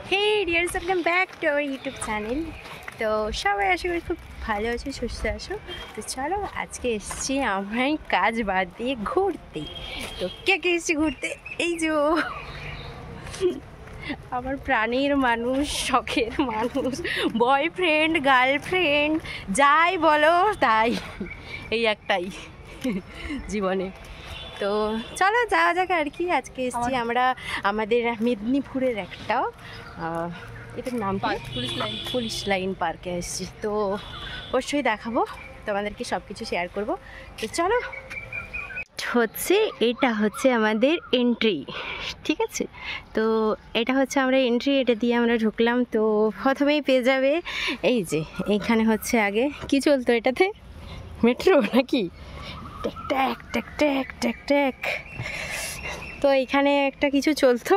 Hey dears, welcome back to our YouTube channel. তো সবাই আশা করি খুব ভালো আছো, সুস্থ আছো। তো চলো আজকে এসেছি আমরাই কাজ বাদ দিয়ে ঘুরতে। তো কে কে এসেছি ঘুরতে? এই যে আমার প্রাণীর মানুষ, শখের মানুষ, বয়ফ্রেন্ড, গার্লফ্রেন্ড, যাই বলো তাই, এই একটাই জীবনে। তো চলো যাওয়া যাক আর কি। আজকে এসেছি আমরা আমাদের মেদিনীপুরের একটা এটার নাম পুলিশ লাইন পার্কে এসেছি। তো অবশ্যই দেখাবো তোমাদেরকে, সব কিছু শেয়ার করবো। তো চলো, এটা হচ্ছে আমাদের এন্ট্রি, ঠিক আছে? তো এটা হচ্ছে আমরা এন্ট্রি, এটা দিয়ে আমরা ঢুকলাম। তো প্রথমেই পেয়ে যাবে এই যে এইখানে হচ্ছে আগে কি চলতো এটাতে, মেট্রো নাকি, ট্যাক ট্যাক ট্যাক ট্যাক ট্যাক ট্যাক। তো এইখানে একটা কিছু চলতো,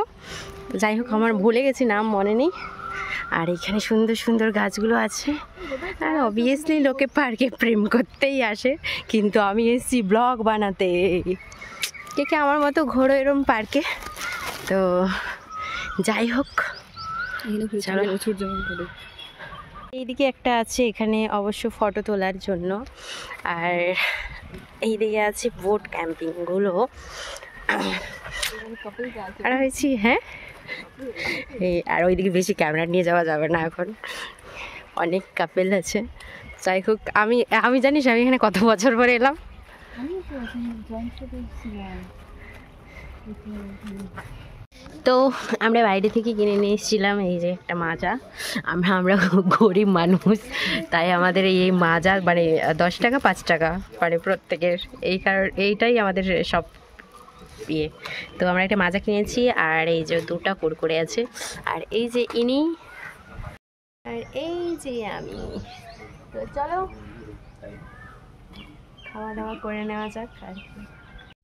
যাই হোক আমার ভুলে গেছি, নাম মনে নেই। আর এখানে সুন্দর সুন্দর গাছগুলো আছে। আর অবভিয়াসলি লোকে পার্কে প্রেম করতেই আসে, কিন্তু আমি এসেছি ব্লগ বানাতে। কে কে আমার মতো ঘোরো এরম পার্কে? তো যাই হোক, এইদিকে একটা আছে, এখানে অবশ্য ফটো তোলার জন্য। আর এইদিকে আছে বোট ক্যাম্পিংগুলো। আর হয়েছি হ্যাঁ, আর ওইদিকে বেশি ক্যামেরা নিয়ে যাওয়া যাবে না, এখন অনেক কাপেল আছে। যাই হোক, আমি জানিস আমি এখানে কত বছর পরে এলাম। তো আমরা বাইরে থেকে কিনে নিয়ে এসেছিলাম এই যে একটা মাজা। আমরা গরিব মানুষ, তাই আমাদের এই মাজা মানে 10 টাকা 5 টাকা মানে প্রত্যেকের, এই কারণ এইটাই আমাদের সব ইয়ে। তো আমরা একটা মাজা কিনেছি, আর এই যে 2টা কুরকুরে আছে, আর এই যে ইনি, আর এই যে আমি। তো চলো খাওয়া দাওয়া করে নেওয়া যাক। আর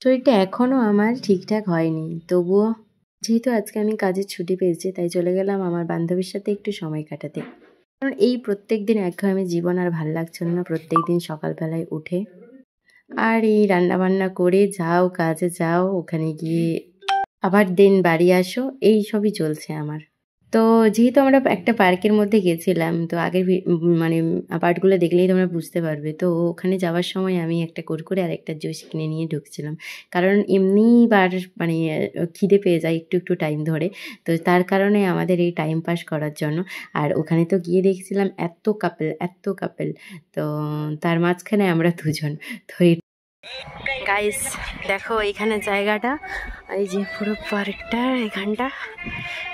শরীরটা এখনও আমার ঠিকঠাক হয়নি, তবুও যেহেতু আজকে আমি কাজের ছুটি পেয়েছি, তাই চলে গেলাম আমার বান্ধবীর সাথে একটু সময় কাটাতে। কারণ এই প্রত্যেক দিন একঘেয়েমি জীবন আর ভাল লাগছিল না। প্রত্যেক দিন সকালবেলায় উঠে আর এই রান্নাবান্না করে যাও, কাজে যাও, ওখানে গিয়ে আবার দিন বাড়ি আসো, এই সবই চলছে আমার। তো যেহেতু আমরা একটা পার্কের মধ্যে গেছিলাম, তো আগের মানে পার্টগুলো দেখলেই তোমরা বুঝতে পারবে। তো ওখানে যাওয়ার সময় আমি একটা কুরকুরে আর একটা জুস কিনে নিয়ে ঢুকছিলাম, কারণ এমনিবার মানে খিদে পেয়ে যায় একটু একটু টাইম ধরে। তো তার কারণে আমাদের এই টাইম পাস করার জন্য। আর ওখানে তো গিয়ে দেখছিলাম এত কাপেল, তো তার মাঝখানে আমরা দুজন। তো গাইস দেখো এখানে জায়গাটা, এই যে পুরো পার্কটা এখানটা,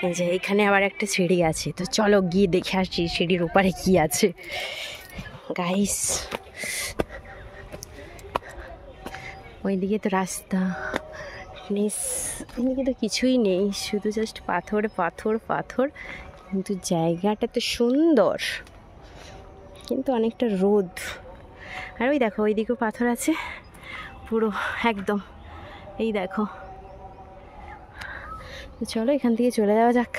এই যে এখানে আবার একটা সিঁড়ি আছে। তো চলো গিয়ে দেখে আসি সিঁড়ির উপরে কি আছে। গাইস ওইদিকে তো রাস্তা, এদিকে তো কিছুই নেই, শুধু জাস্ট পাথর পাথর পাথর। কিন্তু জায়গাটা তো সুন্দর, কিন্তু অনেকটা রোদ। আর ওই দেখো ওইদিকেও পাথর আছে পুরো একদম, এই দেখো। চলো এখান থেকে চলে যাওয়া যাক।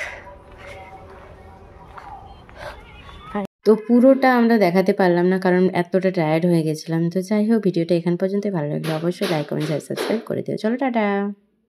তো পুরোটা আমরা দেখাতে পারলাম না, কারণ এতটা টায়ার্ড হয়ে গেছিলাম। তো যাই হোক, ভিডিওটা এখান পর্যন্ত ভালো লাগলো অবশ্যই লাইক কমেন্ট সাবস্ক্রাইব করে দিও। চলো টাটা।